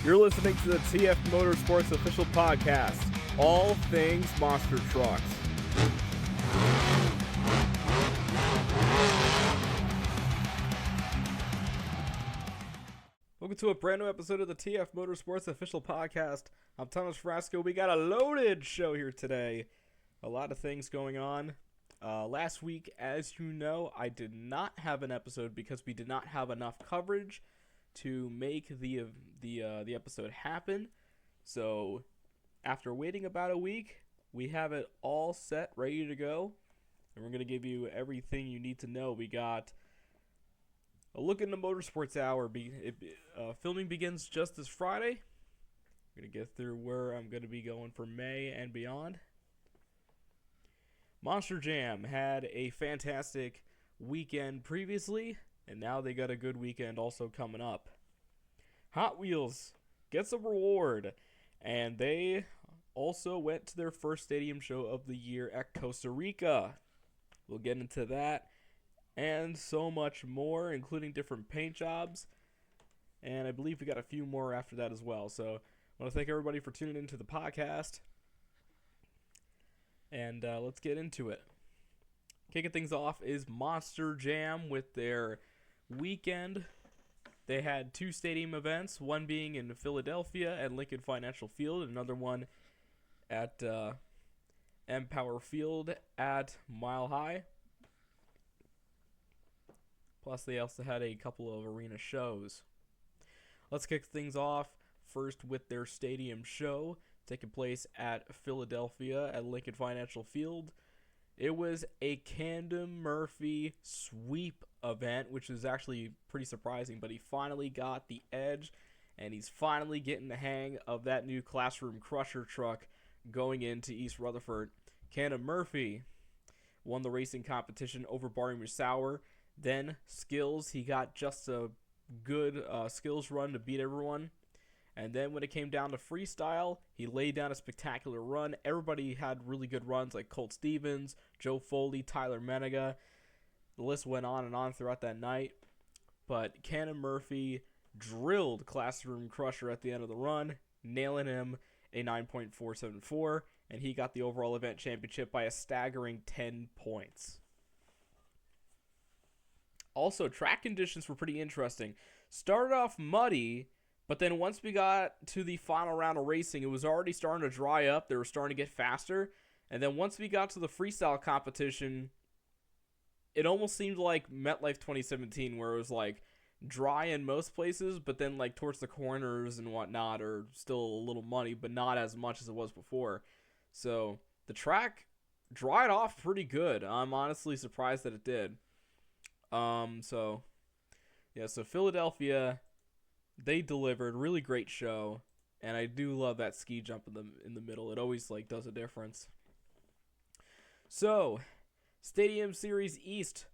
You're listening to the TFM Motorsports official podcast, all things monster trucks. Welcome to a brand new episode of the TF Motorsports official podcast. I'm Thomas Frasco. We got a loaded show here today. A lot of things going on. Last week, as you know, I did not have an episode because we did not have enough coverage to make the episode happen. So after waiting about a week, we have it all set, ready to go, and we're going to give you everything you need to know. We got a look in the Motorsports Hour. Filming begins just this Friday. I'm going to get through where I'm going to be going for May and beyond. Monster Jam had a fantastic weekend previously, and now they got a good weekend also coming up. Hot Wheels gets a reward, and they also went to their first stadium show of the year at Costa Rica. We'll get into that and so much more, including different paint jobs, and I believe we got a few more after that as well. So I want to thank everybody for tuning into the podcast, and let's get into it. Kicking things off is Monster Jam with their weekend. They had two stadium events, one being in Philadelphia at Lincoln Financial Field, and another one at Empower Field at Mile High. Plus, they also had a couple of arena shows. Let's kick things off first with their stadium show, taking place at Philadelphia at Lincoln Financial Field. It was a Camden Murphy sweep event, which is actually pretty surprising, but he finally got the edge, and he's finally getting the hang of that new Classroom Crusher truck going into East Rutherford. Camden Murphy won the racing competition over Barry Musauer. Then skills, he got just a good skills run to beat everyone. And then when it came down to freestyle, he laid down a spectacular run. Everybody had really good runs like Colt Stevens, Joe Foley, Tyler Menega. The list went on and on throughout that night. But Camden Murphy drilled Classroom Crusher at the end of the run, nailing him a 9.474, and he got the overall event championship by a staggering 10 points. Also, track conditions were pretty interesting. Started off muddy, but then once we got to the final round of racing, it was already starting to dry up. They were starting to get faster. And then once we got to the freestyle competition, it almost seemed like MetLife 2017, where it was like dry in most places, but then like towards the corners and whatnot are still a little muddy, but not as much as it was before. So the track dried off pretty good. I'm honestly surprised that it did. So Philadelphia, they delivered, really great show, and I do love that ski jump in the middle. It always like does a difference. So, Stadium Series East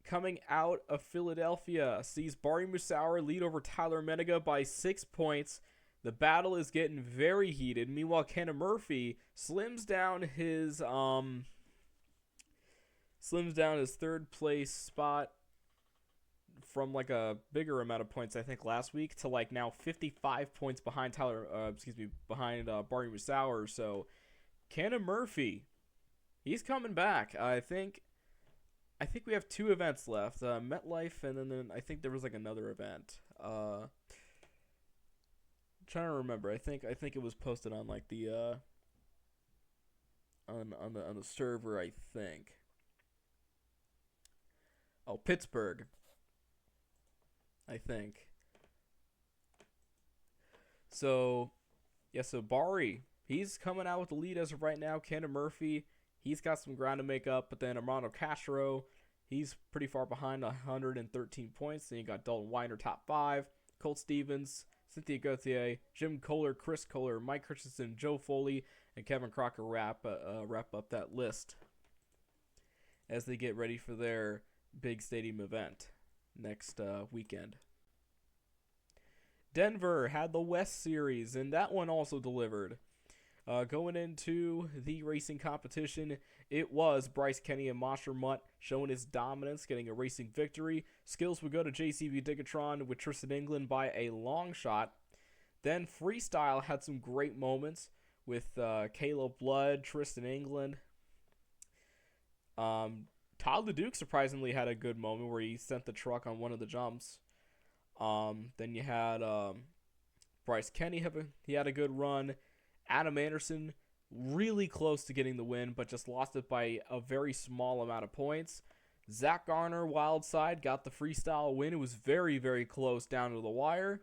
coming out of Philadelphia sees Barry Musauer lead over Tyler Menega by 6 points. The battle is getting very heated. Meanwhile, Camden Murphy slims down his third place spot from like a bigger amount of points, I think, last week to like now 55 points behind behind Barry Musauer. So Camden Murphy, he's coming back. I think we have two events left, MetLife, and then I think there was like another event. I'm trying to remember. I think it was posted on like the on the server, I think. Oh, Pittsburgh, I think. So Barry, he's coming out with the lead as of right now. Camden Murphy, he's got some ground to make up, but then Armando Castro, he's pretty far behind, 113 points. Then you got Dalton Weiner, top 5. Colt Stevens, Cynthia Gauthier, Jim Kohler, Chris Kohler, Mike Christensen, Joe Foley, and Kevin Crocker wrap up that list as they get ready for their big stadium event next weekend. Denver had the West Series, and that one also delivered. Going into the racing competition, it was Bryce Kenny and Monster Mutt showing his dominance, getting a racing victory. Skills would go to JCB Digatron with Tristan England by a long shot. Then freestyle had some great moments with Caleb Blood, Tristan England. Todd LeDuc surprisingly had a good moment where he sent the truck on one of the jumps. Then you had Bryce Kenny, he had a good run. Adam Anderson, really close to getting the win, but just lost it by a very small amount of points. Zach Garner, wild side, got the freestyle win. It was very, very close down to the wire.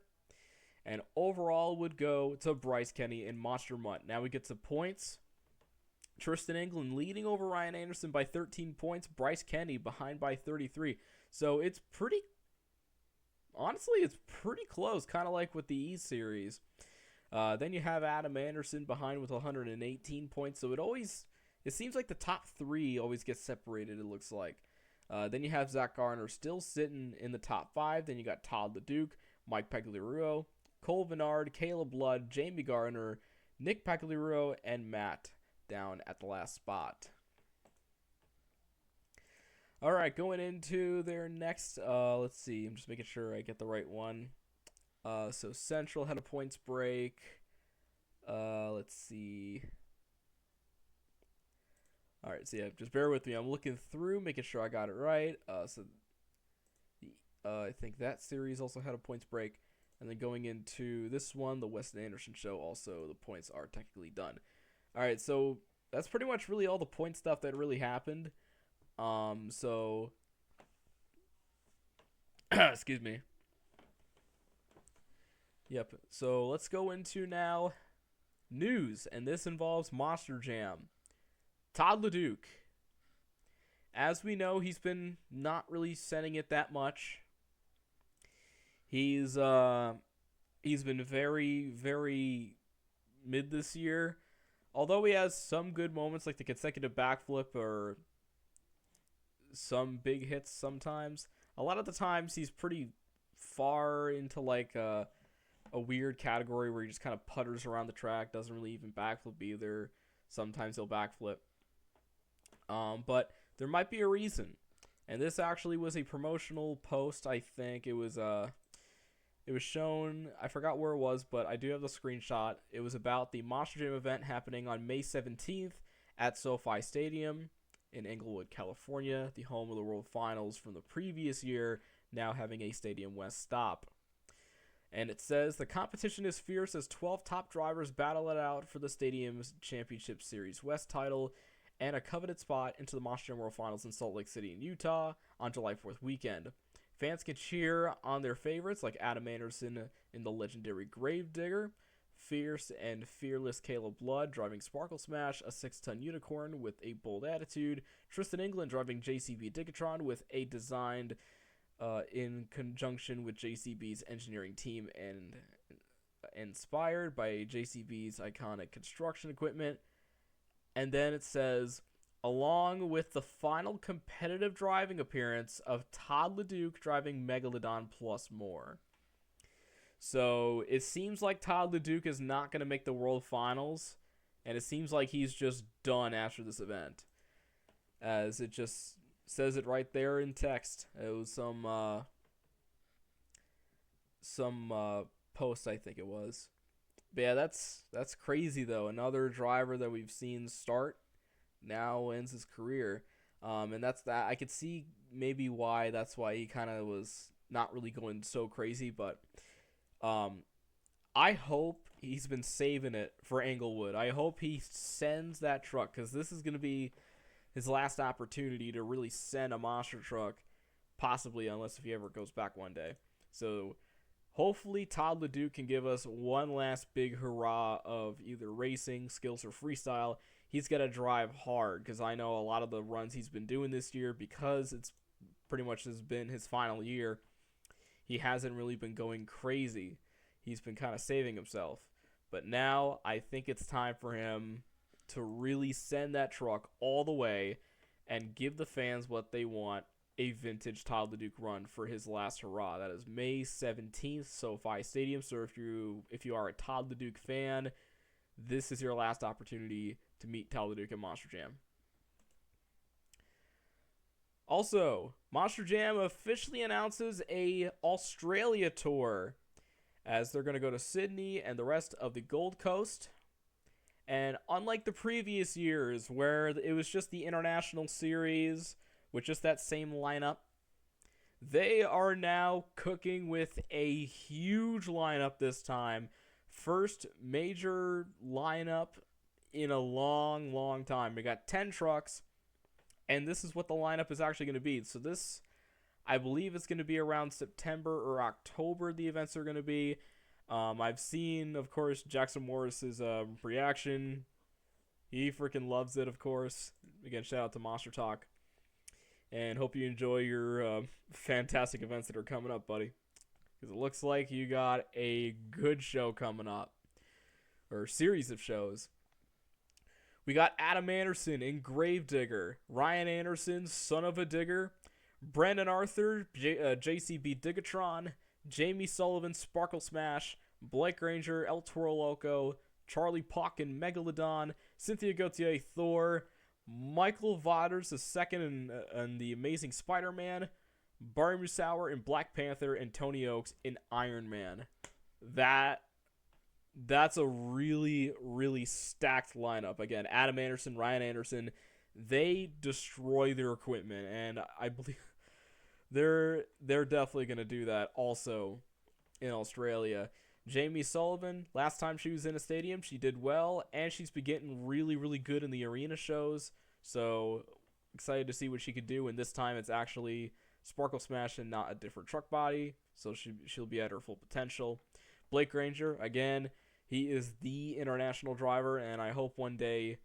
And overall would go to Bryce Kenny and Monster Mutt. Now we get to points. Tristan England leading over Ryan Anderson by 13 points. Bryce Kenny behind by 33. So it's pretty, honestly, it's pretty close, kind of like with the E Series. Then you have Adam Anderson behind with 118 points. So it seems like the top three always get separated, it looks like. Then you have Zach Garner still sitting in the top five. Then you got Todd LeDuc, Mike Pagliarulo, Cole Vennard, Caleb Blood, Jamie Garner, Nick Pagliarulo, and Matt down at the last spot. All right, going into their next, let's see. I'm just making sure I get the right one. So Central had a points break. Let's see. All right, so yeah, just bear with me. I'm looking through, making sure I got it right. I think that series also had a points break. And then going into this one, the Weston Anderson show, also the points are technically done. All right, so that's pretty much really all the point stuff that really happened. So excuse me. Yep. So let's go into now news, and this involves Monster Jam. Todd LeDuc. As we know, he's been not really sending it that much. He's been very, very mid this year. Although he has some good moments like the consecutive backflip or some big hits sometimes, a lot of the times he's pretty far into like a weird category where he just kind of putters around the track, doesn't really even backflip either. Sometimes he'll backflip. But there might be a reason. And this actually was a promotional post, I think. It was shown, I forgot where it was, but I do have the screenshot. It was about the Monster Jam event happening on May 17th at SoFi Stadium in Inglewood, California, the home of the World Finals from the previous year, now having a Stadium West stop. And it says, the competition is fierce as 12 top drivers battle it out for the Stadium's Championship Series West title and a coveted spot into the Monster Jam World Finals in Salt Lake City in Utah on July 4th weekend. Fans can cheer on their favorites like Adam Anderson in the legendary Gravedigger, fierce and fearless Caleb Blood driving Sparkle Smash, a 6-ton unicorn with a bold attitude, Tristan England driving JCB Digatron with a designed in conjunction with JCB's engineering team and inspired by JCB's iconic construction equipment. And then it says, along with the final competitive driving appearance of Todd LeDuc driving Megalodon plus more. So it seems like Todd LeDuc is not going to make the World Finals, and it seems like he's just done after this event, as it just says it right there in text. It was some post, I think it was. But yeah, that's crazy though. Another driver that we've seen start now ends his career, and that's that. I could see maybe why that's why he kind of was not really going so crazy, but I hope he's been saving it for Englewood. I hope he sends that truck, because this is going to be his last opportunity to really send a monster truck, possibly, unless if he ever goes back one day. So hopefully Todd LeDuc can give us one last big hurrah of either racing, skills, or freestyle. He's got to drive hard, because I know a lot of the runs he's been doing this year, because it's pretty much has been his final year, he hasn't really been going crazy. He's been kind of saving himself. But now I think it's time for him to really send that truck all the way and give the fans what they want, a vintage Todd LeDuc run for his last hurrah. That is May 17th, SoFi Stadium. So if you are a Todd LeDuc fan, this is your last opportunity to meet Todd LeDuc at Monster Jam. Also, Monster Jam officially announces a Australia tour, as they're going to go to Sydney and the rest of the Gold Coast. And unlike the previous years where it was just the International Series with just that same lineup, they are now cooking with a huge lineup this time. First major lineup in a long, long time. We got 10 trucks, and this is what the lineup is actually going to be. So this, I believe it's going to be around September or October the events are going to be. I've seen, of course, Jackson Morris's reaction. He freaking loves it, of course. Again, shout out to Monster Talk. And hope you enjoy your fantastic events that are coming up, buddy. Because it looks like you got a good show coming up. Or series of shows. We got Adam Anderson in Gravedigger. Ryan Anderson, Son of a Digger. Brandon Arthur, JCB Digatron. Jamie Sullivan, Sparkle Smash, Blake Ranger, El Toro Loco, Charlie Pocken, Megalodon, Cynthia Gauthier, Thor, Michael Waters II in The Amazing Spider-Man, Barry Musauer in Black Panther, and Tony Oaks in Iron Man. That's a really, really stacked lineup. Again, Adam Anderson, Ryan Anderson, they destroy their equipment, and I believe they're definitely going to do that also in Australia. Jamie Sullivan, last time she was in a stadium, she did well, and she's been getting really, really good in the arena shows. So excited to see what she could do, and this time it's actually Sparkle Smash and not a different truck body, so she'll be at her full potential. Blake Ranger, again, he is the international driver, and I hope one day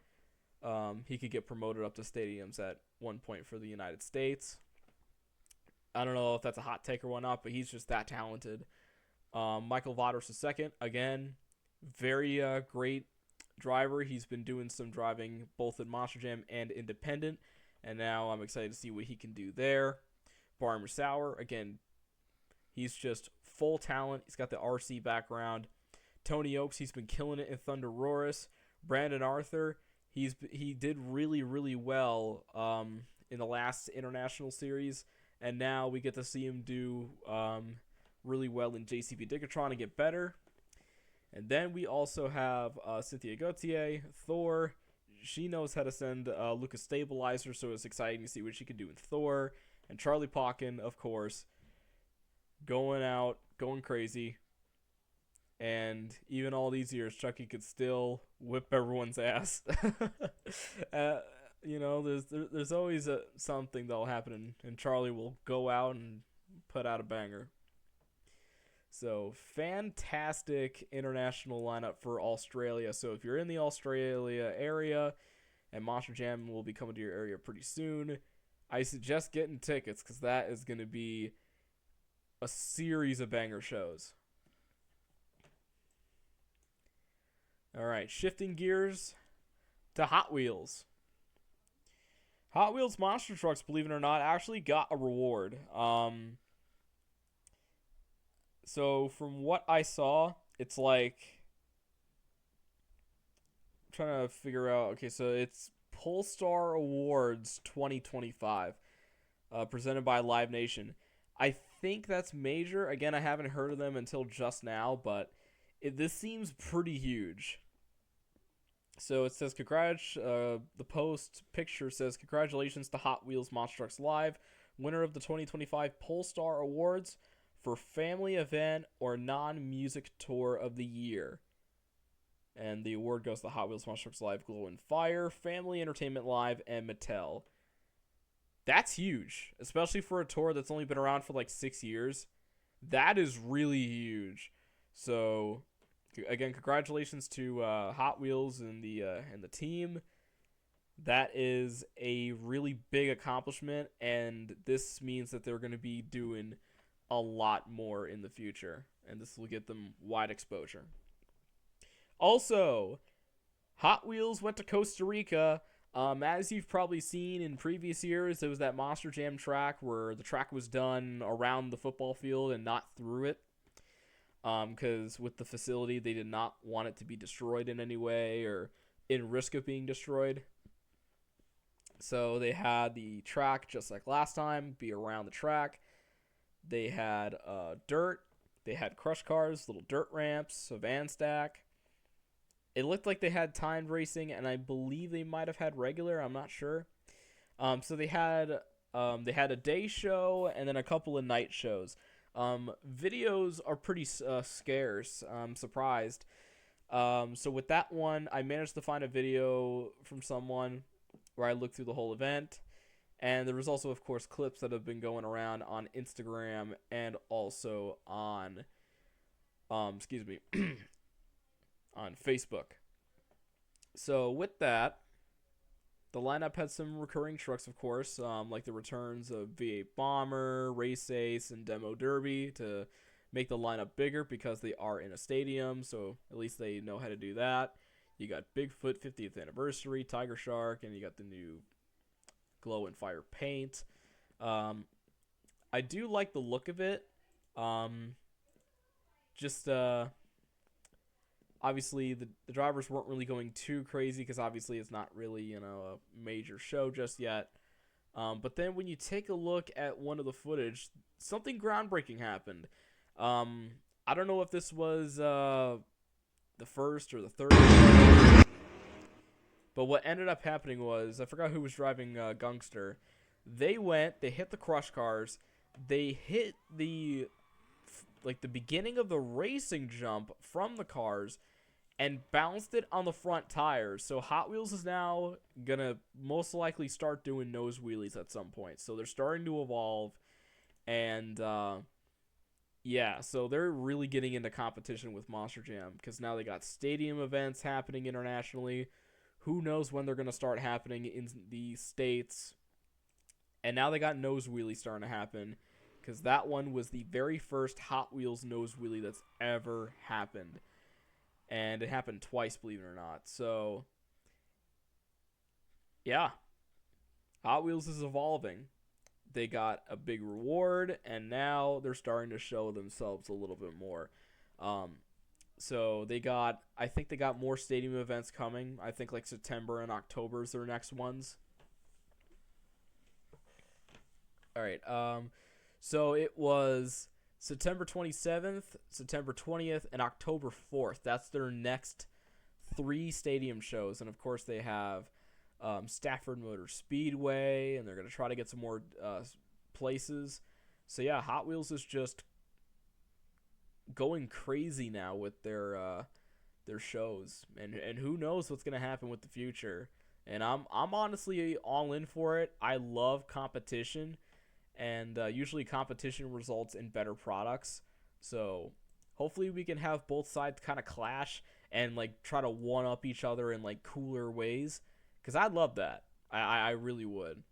he could get promoted up to stadiums at one point for the United States. I don't know if that's a hot take or whatnot, but he's just that talented. Michael Waters II, again, very great driver. He's been doing some driving both at Monster Jam and Independent, and now I'm excited to see what he can do there. Barry Musauer, again, he's just full talent. He's got the RC background. Tony Oaks, he's been killing it in Thunder Roarus. Brandon Arthur, he did really, really well in the last international series. And now we get to see him do really well in JCB Digatron and get better. And then we also have Cynthia Gauthier, Thor. She knows how to send Lucas Stabilizer, so it's exciting to see what she can do in Thor. And Charlie Pocken, of course, going out, going crazy. And even all these years, Chucky could still whip everyone's ass. There's always something that'll happen, and Charlie will go out and put out a banger. So, fantastic international lineup for Australia. So, if you're in the Australia area, and Monster Jam will be coming to your area pretty soon, I suggest getting tickets, because that is going to be a series of banger shows. Alright, shifting gears to Hot Wheels. Hot Wheels Monster Trucks, believe it or not, actually got a reward. So from what I saw, it's like, I'm trying to figure out, okay, so it's Polestar Awards 2025, presented by Live Nation. I think that's major. Again, I haven't heard of them until just now, but this seems pretty huge. So it says, the post picture says, congratulations to Hot Wheels Monster Trucks Live, winner of the 2025 Polestar Awards for Family Event or Non-Music Tour of the Year. And the award goes to Hot Wheels Monster Trucks Live, Glow and Fire, Family Entertainment Live, and Mattel. That's huge, especially for a tour that's only been around for like 6 years. That is really huge. So, again, congratulations to Hot Wheels and the team. That is a really big accomplishment, and this means that they're going to be doing a lot more in the future, and this will get them wide exposure. Also, Hot Wheels went to Costa Rica. As you've probably seen in previous years, there was that Monster Jam track where the track was done around the football field and not through it. Because with the facility, they did not want it to be destroyed in any way or in risk of being destroyed. So they had the track, just like last time, be around the track. They had dirt, They had crush cars, little dirt ramps, a van stack. It looked like they had timed racing, and I believe they might have had regular. I'm not sure. So they had a day show and then a couple of night shows. Videos are pretty scarce. I'm surprised. So with that one, I managed to find a video from someone where I looked through the whole event. And there was also, of course, clips that have been going around on Instagram and also on, excuse me, on Facebook. So with that, the lineup had some recurring trucks, of course, like the returns of V8 Bomber, Race Ace, and Demo Derby to make the lineup bigger because they are in a stadium, so at least they know how to do that. You got Bigfoot 50th Anniversary, Tiger Shark, and you got the new Glow and Fire paint. I do like the look of it. Just obviously the drivers weren't really going too crazy because obviously it's not really a major show just yet. But then when you take a look at one of the footage, something groundbreaking happened. I don't know if this was the first or the third, but what ended up happening was I forgot who was driving Gungster. They hit the crush cars, they hit the beginning of the racing jump from the cars and bounced it on the front tires. So Hot Wheels is now gonna most likely start doing nose wheelies at some point. So they're starting to evolve, and yeah, so they're really getting into competition with Monster Jam because now they got stadium events happening internationally. Who knows when they're gonna start happening in the States? And now they got nose wheelies starting to happen because that one was the very first Hot Wheels nose wheelie that's ever happened. And it happened twice, believe it or not. So, yeah. Hot Wheels is evolving. They got a big reward, and now they're starting to show themselves a little bit more. So I think they got more stadium events coming. I think like September and October is their next ones. All right. So it was September 27th, September 20th, and October 4th. That's their next 3 stadium shows. And, of course, they have Stafford Motor Speedway, and they're going to try to get some more places. So, yeah, Hot Wheels is just going crazy now with their shows. And who knows what's going to happen with the future. And I'm honestly all in for it. I love competition. And usually competition results in better products. So hopefully we can have both sides kind of clash and like try to one up each other in like cooler ways. Because I'd love that. I really would.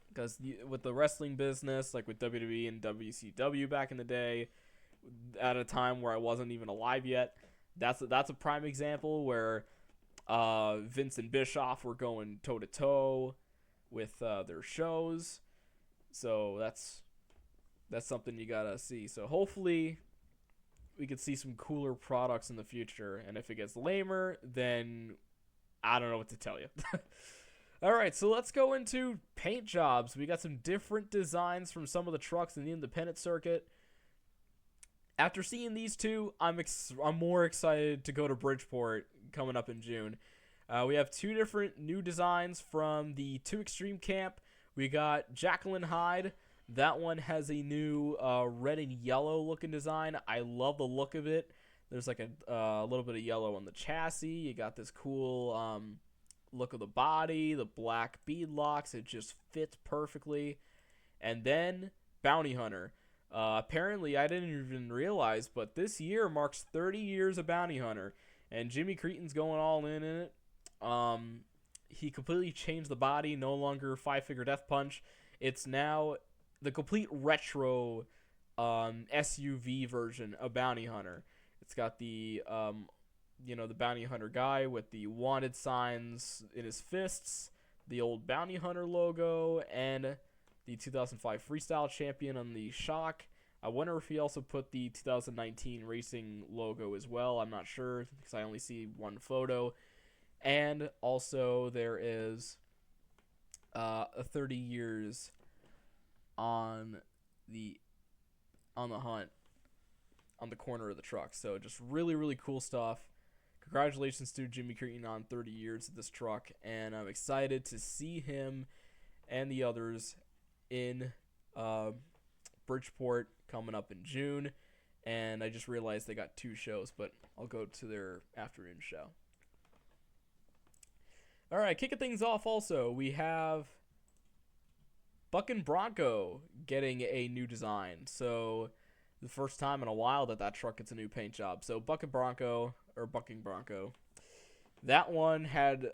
Because with the wrestling business, like with WWE and WCW back in the day, at a time where I wasn't even alive yet, that's a prime example where Vince and Bischoff were going toe to toe with their shows. So that's something you gotta see. So hopefully we could see some cooler products in the future. And if it gets lamer, then I don't know what to tell you. All right, so let's go into paint jobs. We got some different designs from some of the trucks in the independent circuit. After seeing these two, I'm more excited to go to Bridgeport coming up in June. We have 2 different new designs from the 2 Extreme camp. We got Jacqueline Hyde. That one has a new red and yellow looking design. I love the look of it. There's like a little bit of yellow on the chassis. You got this cool look of the body, the black bead locks. It just fits perfectly. And then Bounty Hunter. Apparently, I didn't even realize, but this year marks 30 years of Bounty Hunter. And Jimmy Creton's going all in it. He completely changed the body, no longer 5-figure death punch. It's now the complete retro SUV version of Bounty Hunter. It's got the the Bounty Hunter guy with the wanted signs in his fists, the old Bounty Hunter logo, and the 2005 Freestyle Champion on the shock. I wonder if he also put the 2019 Racing logo as well. I'm not sure because I only see one photo. And also there is a 30 years on the hunt on the corner of the truck. So just really, really cool stuff. Congratulations to Jimmy Creighton on 30 years of this truck, and I'm excited to see him and the others in Bridgeport coming up in June. And I just realized they got 2 shows, but I'll go to their afternoon show. All right, kicking things off also, we have Buck and Bronco getting a new design. So the first time in a while that truck gets a new paint job. So Buck and Bronco, or Bucking Bronco, that one had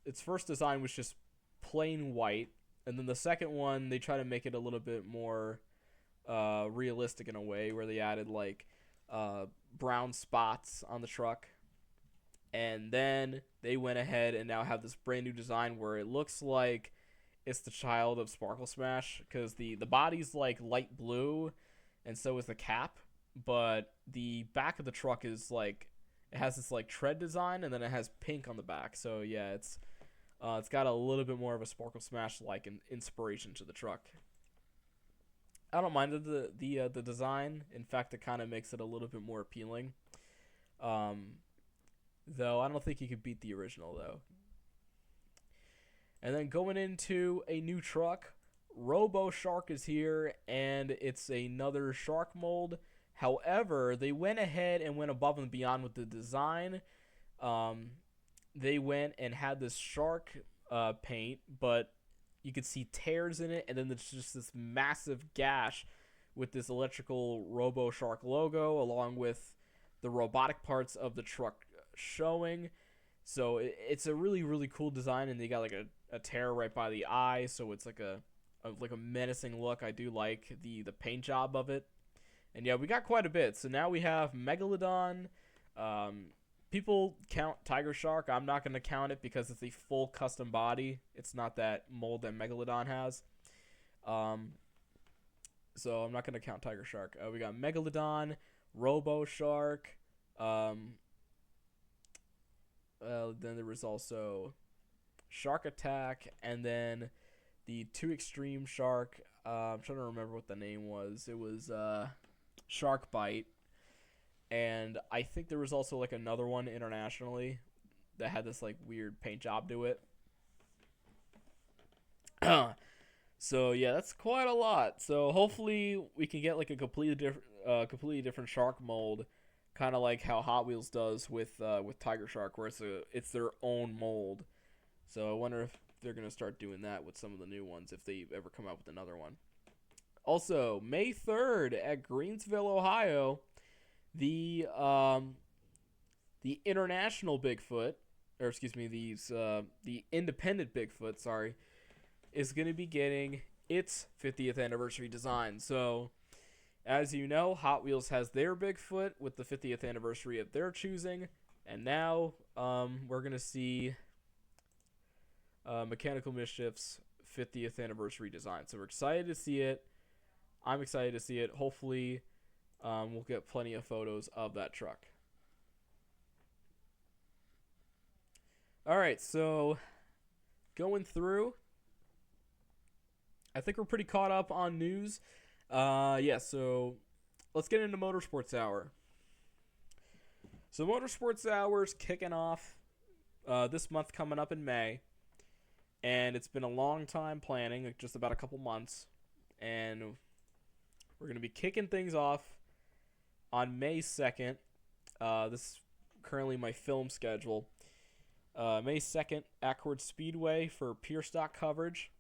its first design was just plain white, and then the second one they try to make it a little bit more realistic in a way, where they added like brown spots on the truck, and then they went ahead and now have this brand new design where it looks like it's the child of Sparkle Smash, because the body's like light blue, and so is the cap, but the back of the truck is like, it has this like tread design, and then it has pink on the back. So yeah, it's got a little bit more of a Sparkle Smash like inspiration to the truck. I don't mind the design. In fact, it kind of makes it a little bit more appealing. Though I don't think you could beat the original though. And then going into a new truck, Robo Shark is here, and it's another shark mold. However, they went ahead and went above and beyond with the design. They went and had this shark paint, but you could see tears in it, and then there's just this massive gash with this electrical Robo Shark logo, along with the robotic parts of the truck showing. So it's a really, really cool design, and they got like a tear right by the eye, so it's like a menacing look. I do like the paint job of it. And yeah, we got quite a bit. So now we have Megalodon. People count Tiger Shark. I'm not going to count it because it's a full custom body. It's not that mold that Megalodon has. So I'm not going to count Tiger Shark. We got Megalodon, Robo Shark. Then there was also Shark Attack, and then the 2 Extreme Shark. I'm trying to remember what the name was. It was Shark Bite, and I think there was also like another one internationally that had this like weird paint job to it. So yeah, that's quite a lot. So hopefully we can get like a completely different shark mold, kind of like how Hot Wheels does with Tiger Shark, where it's their own mold. So I wonder if they're gonna start doing that with some of the new ones, if they ever come out with another one. Also, May 3rd at Greensville, Ohio, the international Bigfoot, or excuse me, the independent Bigfoot, sorry, is going to be getting its 50th anniversary design. So, as you know, Hot Wheels has their Bigfoot with the 50th anniversary of their choosing, and now we're going to see Mechanical Mischief's 50th anniversary design. So we're excited to see it. I'm excited to see it. Hopefully, we'll get plenty of photos of that truck. All right, so going through, I think we're pretty caught up on news. Yeah, so let's get into Motorsports Hour. So Motorsports Hour is kicking off this month, coming up in May. And it's been a long time planning, like just about a couple months. And we're going to be kicking things off on May 2nd. This is currently my film schedule. May 2nd, Accord Speedway for pure stock coverage.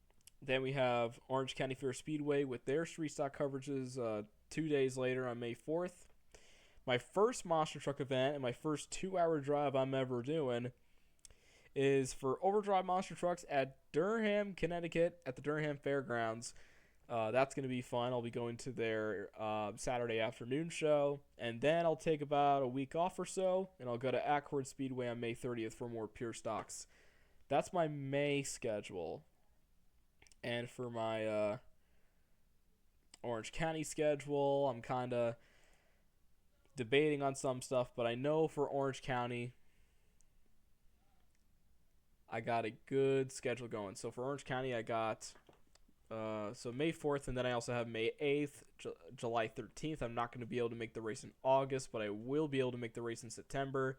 Then we have Orange County Fair Speedway with their street stock coverages 2 days later on May 4th. My first monster truck event and my first 2-hour drive I'm ever doing is for Overdrive Monster Trucks at Durham, Connecticut at the Durham Fairgrounds. That's going to be fun. I'll be going to their Saturday afternoon show, and then I'll take about a week off or so, and I'll go to Accord Speedway on May 30th for more pure stocks. That's my May schedule. And for my Orange County schedule, I'm kind of debating on some stuff, but I know for Orange County, I got a good schedule going. So for Orange County, I got So May 4th, and then I also have May 8th, July 13th. I'm not going to be able to make the race in August, but I will be able to make the race in September.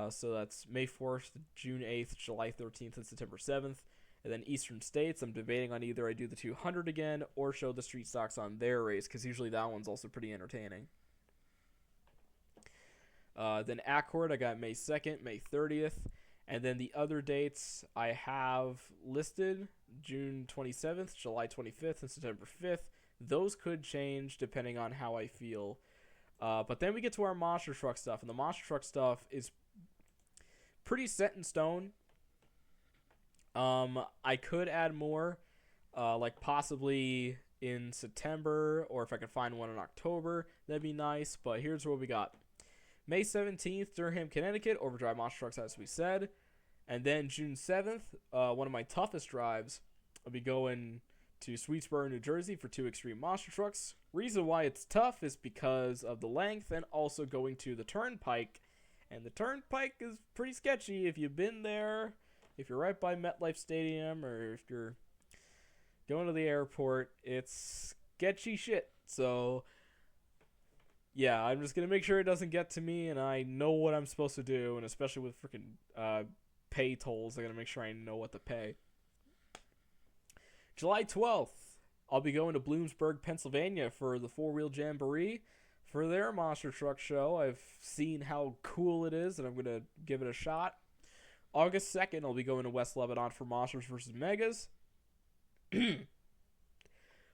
So that's May 4th, June 8th, July 13th, and September 7th. And then Eastern States, I'm debating on either I do the 200 again or show the street stocks on their race, because usually that one's also pretty entertaining. Then Accord, I got May 2nd, May 30th. And then the other dates I have listed, June 27th, July 25th, and September 5th. Those could change depending on how I feel. But then we get to our monster truck stuff. And the monster truck stuff is pretty set in stone. I could add more, like possibly in September, or if I could find one in October, that'd be nice. But here's what we got. May 17th, Durham, Connecticut, overdrive monster trucks, as we said. And then June 7th, one of my toughest drives, I'll be going to Sweetsboro, New Jersey for 2 extreme monster trucks. Reason why it's tough is because of the length and also going to the Turnpike. And the Turnpike is pretty sketchy if you've been there, if you're right by MetLife Stadium, or if you're going to the airport. It's sketchy shit. So yeah, I'm just going to make sure it doesn't get to me, and I know what I'm supposed to do, and especially with freaking pay tolls, I got to make sure I know what to pay. July 12th, I'll be going to Bloomsburg, Pennsylvania for the 4-Wheel Jamboree for their monster truck show. I've seen how cool it is, and I'm going to give it a shot. August 2nd, I'll be going to West Lebanon for Monsters vs. Megas.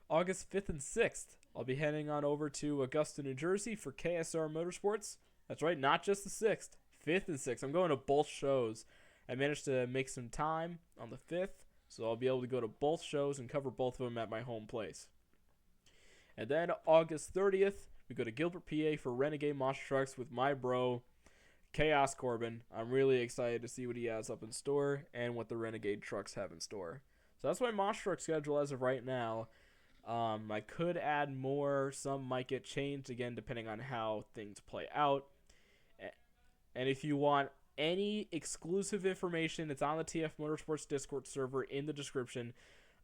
August 5th and 6th, I'll be heading on over to Augusta, New Jersey for KSR Motorsports. That's right, not just the 6th, 5th and 6th. I'm going to both shows. I managed to make some time on the 5th, so I'll be able to go to both shows and cover both of them at my home place. And then August 30th, we go to Gilbert, PA for Renegade Monster Trucks with my bro, Chaos Corbin. I'm really excited to see what he has up in store and what the Renegade trucks have in store. So that's my monster truck schedule as of right now. I could add more. Some might get changed again depending on how things play out. And if you want any exclusive information, it's on the TF Motorsports Discord server in the description.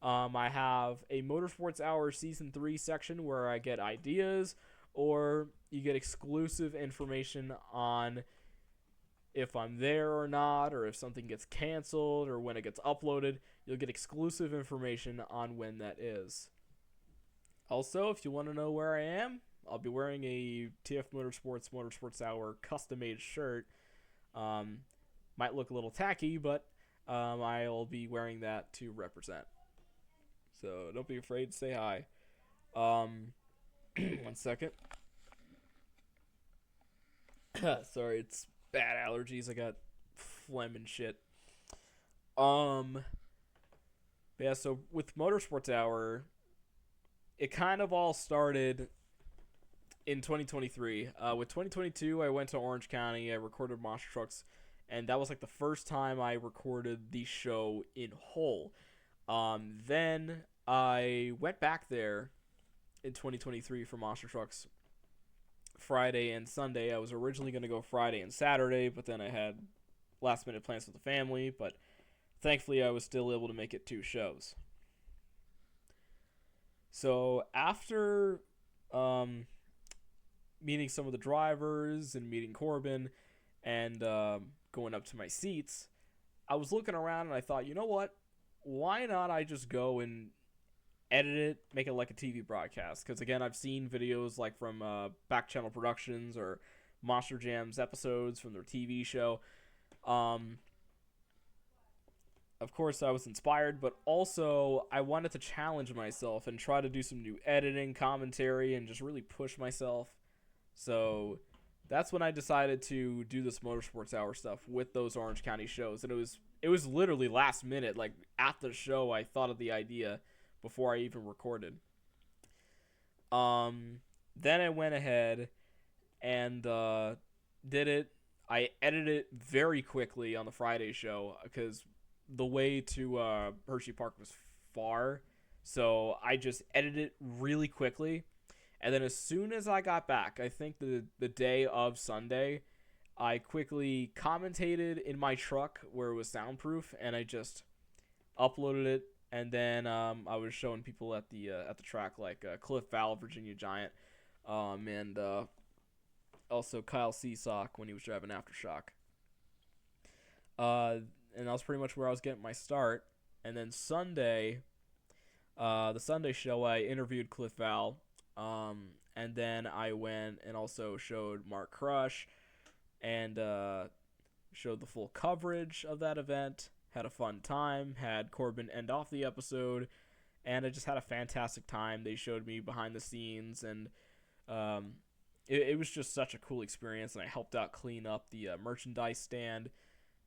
I have a Motorsports Hour Season 3 section where I get ideas, or you get exclusive information on if I'm there or not, or if something gets canceled, or when it gets uploaded. You'll get exclusive information on when that is. Also, if you want to know where I am, I'll be wearing a TF Motorsports Hour custom-made shirt. Might look a little tacky, but I'll be wearing that to represent. So don't be afraid to say hi. 1 second. Sorry, it's bad allergies. I got phlegm and shit. Yeah, so with Motorsports Hour, it kind of all started in 2023. With 2022, I went to Orange County. I recorded monster trucks, and that was like the first time I recorded the show in whole. Then I went back there in 2023 for monster trucks Friday and Sunday. I was originally going to go Friday and Saturday, but then I had last minute plans with the family, but thankfully I was still able to make it 2 shows. So after meeting some of the drivers and meeting Corbin and going up to my seats, I was looking around and I thought, you know what? Why not I just go and edit it, make it like a TV broadcast? Because again, I've seen videos like from Back Channel Productions or Monster Jam's episodes from their TV show. Of course, I was inspired, but also I wanted to challenge myself and try to do some new editing, commentary, and just really push myself. So that's when I decided to do this Motorsports Hour stuff with those Orange County shows. And it was literally last minute. Like, at the show, I thought of the idea before I even recorded. Then I went ahead and did it. I edited it very quickly on the Friday show because the way to Hershey Park was far. So I just edited it really quickly. And then as soon as I got back, I think the day of Sunday, I quickly commentated in my truck where it was soundproof, and I just uploaded it and then I was showing people at the track like Cliff Val, Virginia Giant, and also Kyle Seasock when he was driving Aftershock. Uh, and that was pretty much where I was getting my start. And then Sunday, the Sunday show, I interviewed Cliff Val, and then I went and also showed Mark Crush, and showed the full coverage of that event. Had a fun time. Had Corbin end off the episode, and I just had a fantastic time. They showed me behind the scenes, and it was just such a cool experience. And I helped out clean up the merchandise stand,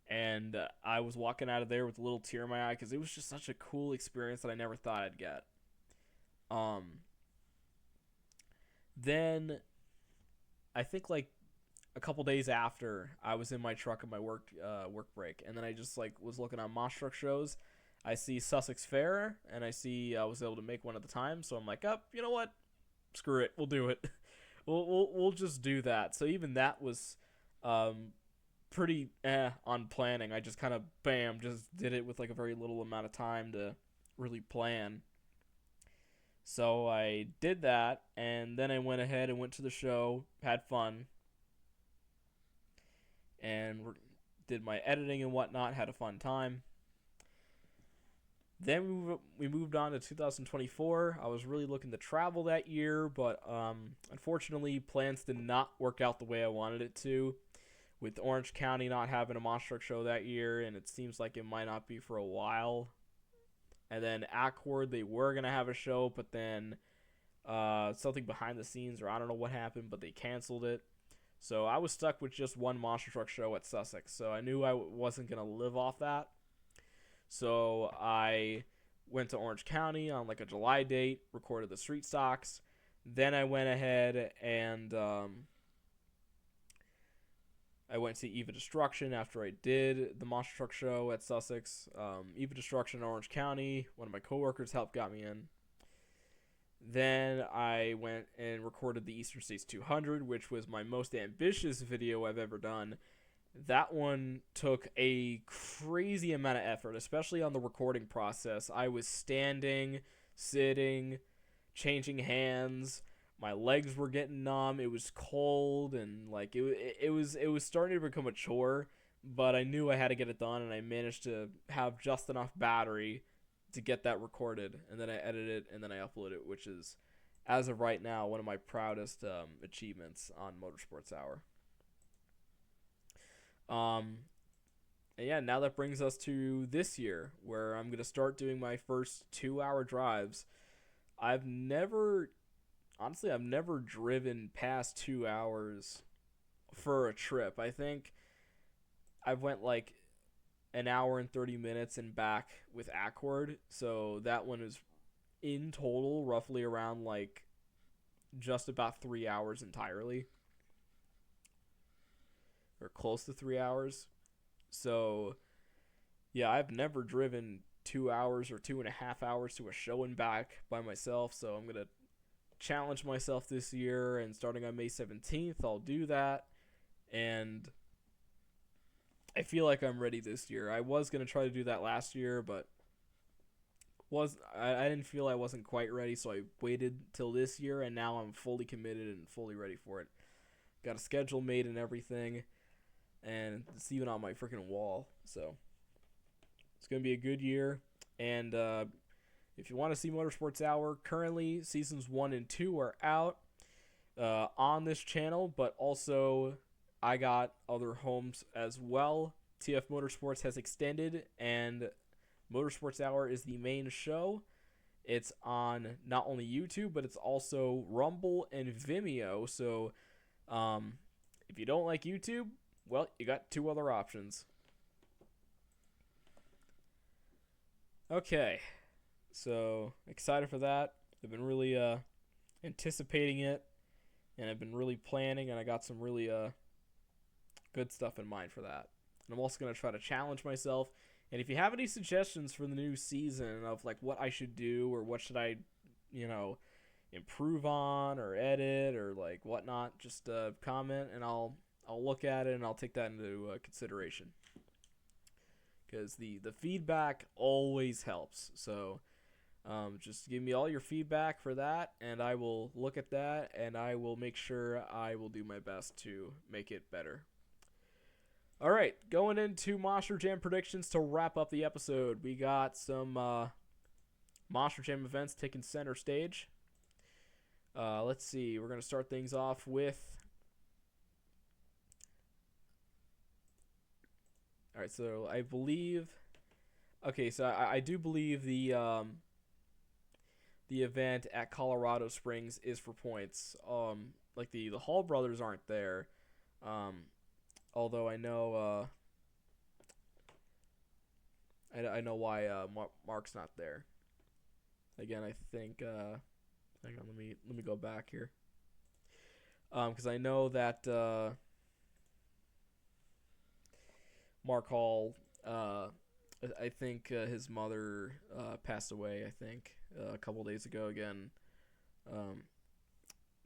and I was walking out of there with a little tear in my eye because it was just such a cool experience that I never thought I'd get. Then I think like a couple days after, I was in my truck at my work break, and then I just like was looking on Moss Truck shows. I see Sussex Fair, and I see I was able to make one at the time, so I'm like, you know what? Screw it, we'll do it. we'll just do that. So even that was pretty on planning. I just kind of just did it with like a very little amount of time to really plan. So I did that, and then I went ahead and went to the show, had fun, and did my editing and whatnot, had a fun time. Then we moved on to 2024. I was really looking to travel that year, but unfortunately, plans did not work out the way I wanted it to, with Orange County not having a Monster Truck show that year, and it seems like it might not be for a while. And then Accord, they were going to have a show, but then something behind the scenes, or I don't know what happened, but they canceled it. So I was stuck with just one Monster Truck show at Sussex. So I knew I wasn't going to live off that. So I went to Orange County on like a July date, recorded the street stocks. Then I went ahead and I went to Eva Destruction after I did the Monster Truck show at Sussex. Eva Destruction in Orange County, one of my coworkers helped got me in. Then I went and recorded the Eastern States 200, which was my most ambitious video I've ever done. That one took a crazy amount of effort, especially on the recording process. I was standing, sitting, changing hands. My legs were getting numb. It was cold, and like it was starting to become a chore. But I knew I had to get it done, and I managed to have just enough battery to get that recorded, and then I edited it, and then I uploaded it, which is, as of right now, one of my proudest achievements on Motorsports Hour. And yeah, now that brings us to this year, where I'm going to start doing my first 2-hour drives. I've never driven past 2 hours for a trip. I think I've went like an hour and 30 minutes and back with Accord, so that one is in total roughly around like just about 3 hours entirely, or close to 3 hours. So yeah, I've never driven 2 hours or 2.5 hours to a show and back by myself, so I'm gonna challenge myself this year, and starting on May 17th I'll do that. And I feel like I'm ready this year. I was going to try to do that last year, but I didn't feel I wasn't quite ready, so I waited till this year, and now I'm fully committed and fully ready for it. Got a schedule made and everything, and it's even on my freaking wall. So it's going to be a good year. And if you want to see Motorsports Hour, currently seasons 1 and 2 are out on this channel, but also I got other homes as well. TF Motorsports has extended, and Motorsports Hour is the main show. It's on not only YouTube, but it's also Rumble and Vimeo. So if you don't like YouTube, well, you got 2 other options. Okay, so excited for that. I've been really anticipating it, and I've been really planning, and I got some really good stuff in mind for that. And I'm also going to try to challenge myself. And if you have any suggestions for the new season of like what I should do, or what should I, improve on or edit or like whatnot, just comment, and I'll look at it, and I'll take that into consideration. because the feedback always helps. So just give me all your feedback for that, and I will look at that, and I will make sure I will do my best to make it better. All right, going into Monster Jam predictions to wrap up the episode. We got some Monster Jam events taking center stage. Let's see. We're going to start things off with... All right, so I believe... Okay, so I do believe the event at Colorado Springs is for points. Like the Hall brothers aren't there. Although I know I know why Mark's not there. Again, I think hang on, let me go back here. Because I know that Mark Hall, I think his mother passed away. I think a couple days ago. Again,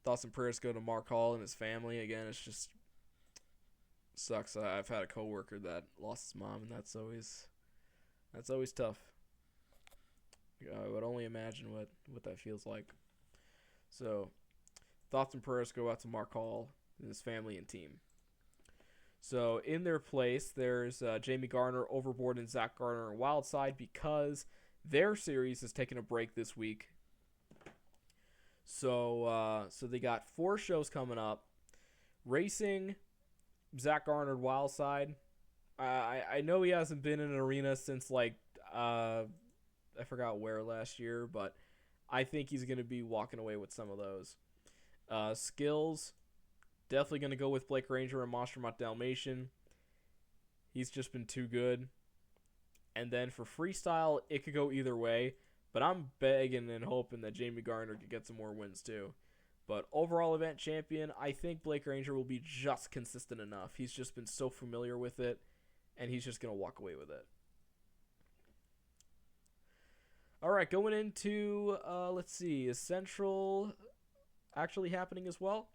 thoughts and prayers go to Mark Hall and his family. Again, it's just sucks. I've had a coworker that lost his mom, and that's always tough. I would only imagine what that feels like. So, thoughts and prayers go out to Mark Hall and his family and team. So, in their place, there's Jamie Garner, Overboard, and Zach Garner on Wildside because their series is taking a break this week. So they got 4 shows coming up. Racing, Zach Garner, Wildside. I know he hasn't been in an arena since I forgot where last year, but I think he's going to be walking away with some of those. Skills, definitely going to go with Blake Ranger and Monster Mutt Dalmatian. He's just been too good. And then for freestyle, it could go either way, but I'm begging and hoping that Jamie Garner could get some more wins too. But overall event champion, I think Blake Ranger will be just consistent enough. He's just been so familiar with it, and he's just going to walk away with it. All right, going into, let's see, is Central actually happening as well?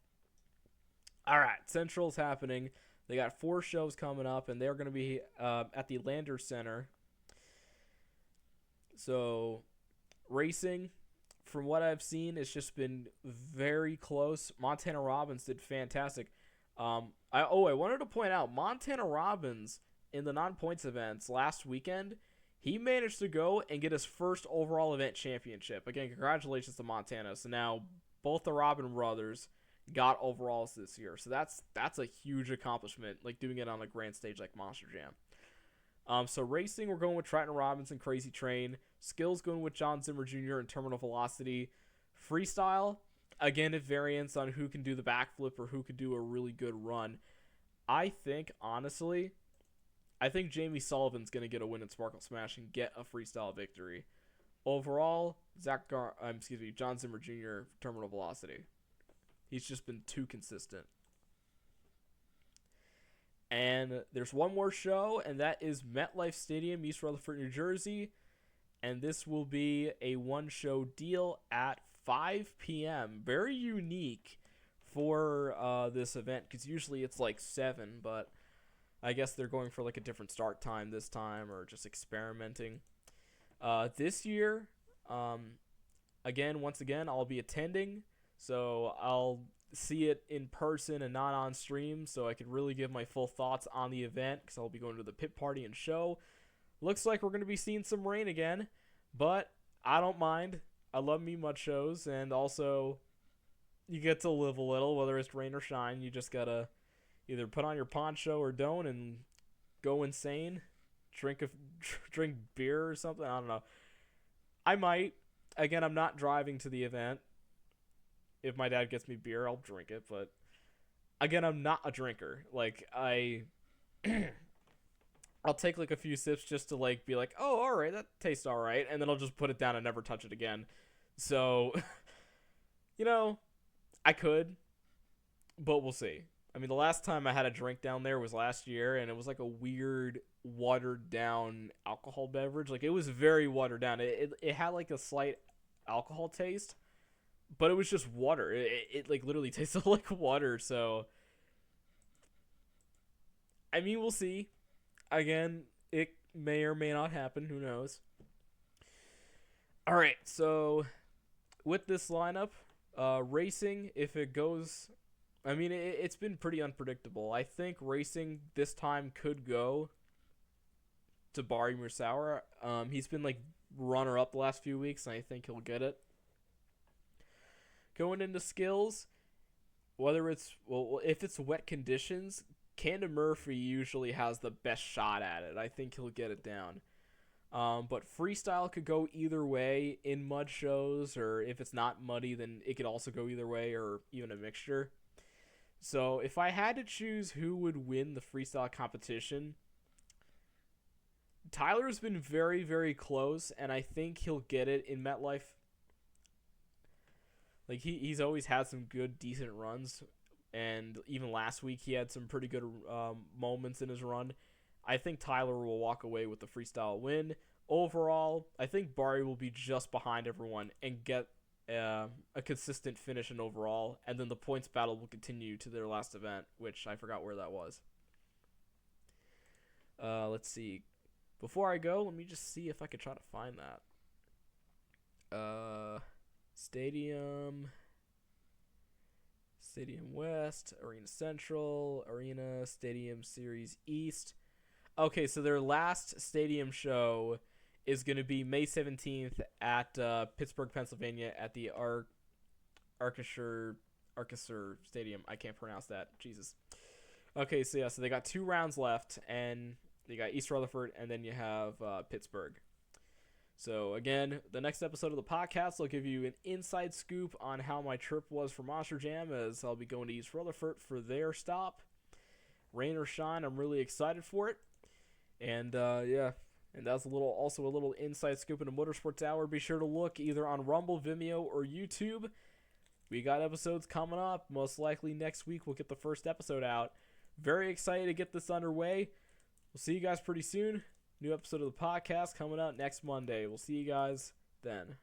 All right, Central's happening. They got 4 shows coming up, and they're going to be at the Lander Center. So, racing, from what I've seen, it's just been very close. Montana Robbins did fantastic. I wanted to point out, Montana Robbins, in the non-points events last weekend, he managed to go and get his first overall event championship. Again, congratulations to Montana. So now both the Robin brothers got overalls this year. So that's a huge accomplishment, like doing it on a grand stage like Monster Jam. So racing, we're going with Triton Robbins and Crazy Train. Skills going with John Zimmer Jr. and Terminal Velocity. Freestyle, again, it varies on who can do the backflip or who could do a really good run. I think, honestly, Jamie Sullivan's going to get a win in Sparkle Smash and get a freestyle victory. Overall, John Zimmer Jr., Terminal Velocity. He's just been too consistent. And there's one more show, and that is MetLife Stadium, East Rutherford, New Jersey. And this will be a one-show deal at 5 p.m. Very unique for this event, because usually it's like 7, but I guess they're going for like a different start time this time, or just experimenting. This year, once again, I'll be attending, so I'll see it in person and not on stream, so I could really give my full thoughts on the event, because I'll be going to the pit party and show. Looks like we're going to be seeing some rain again, but I don't mind. I love me mud shows, and also you get to live a little, whether it's rain or shine. You just gotta either put on your poncho or don't and go insane. Drink beer or something. I don't know. I might. Again, I'm not driving to the event. If my dad gets me beer, I'll drink it. But again, I'm not a drinker. Like, I'll take like a few sips just to like be like, oh, all right, that tastes all right, and then I'll just put it down and never touch it again. So, I could, but we'll see. I mean, the last time I had a drink down there was last year, and it was like a weird, watered-down alcohol beverage. Like, it was very watered down. It had like a slight alcohol taste, but it was just water. It like literally tasted like water. So, I mean, we'll see. Again, may or may not happen. Who knows? All right, so with this lineup, racing, if it goes, I mean, it's been pretty unpredictable. I think racing this time could go to Bari Musawa. He's been like runner up the last few weeks, and I think he'll get it. Going into skills, whether it's if it's wet conditions, Camden Murphy usually has the best shot at it. I think he'll get it down. But freestyle could go either way in mud shows, or if it's not muddy, then it could also go either way, or even a mixture. So if I had to choose who would win the freestyle competition, Tyler's been very, very close, and I think he'll get it in MetLife. Like he's always had some good, decent runs, and even last week he had some pretty good moments in his run. I think Tyler will walk away with the freestyle win. Overall, I think Bari will be just behind everyone and get a consistent finish in overall, and then the points battle will continue to their last event, which I forgot where that was. Let's see. Before I go, let me just see if I could try to find that. Stadium West, Arena Central, Arena Stadium Series East. Okay, so their last stadium show is going to be May 17th at Pittsburgh, Pennsylvania at the Arkansas Stadium. I can't pronounce that. Jesus. Okay, so they got 2 rounds left, and you got East Rutherford, and then you have Pittsburgh. So, again, the next episode of the podcast will give you an inside scoop on how my trip was for Monster Jam, as I'll be going to East Rutherford for their stop. Rain or shine, I'm really excited for it. And, and that's also a little inside scoop into Motorsports Hour. Be sure to look either on Rumble, Vimeo, or YouTube. We got episodes coming up. Most likely next week we'll get the first episode out. Very excited to get this underway. We'll see you guys pretty soon. New episode of the podcast coming out next Monday. We'll see you guys then.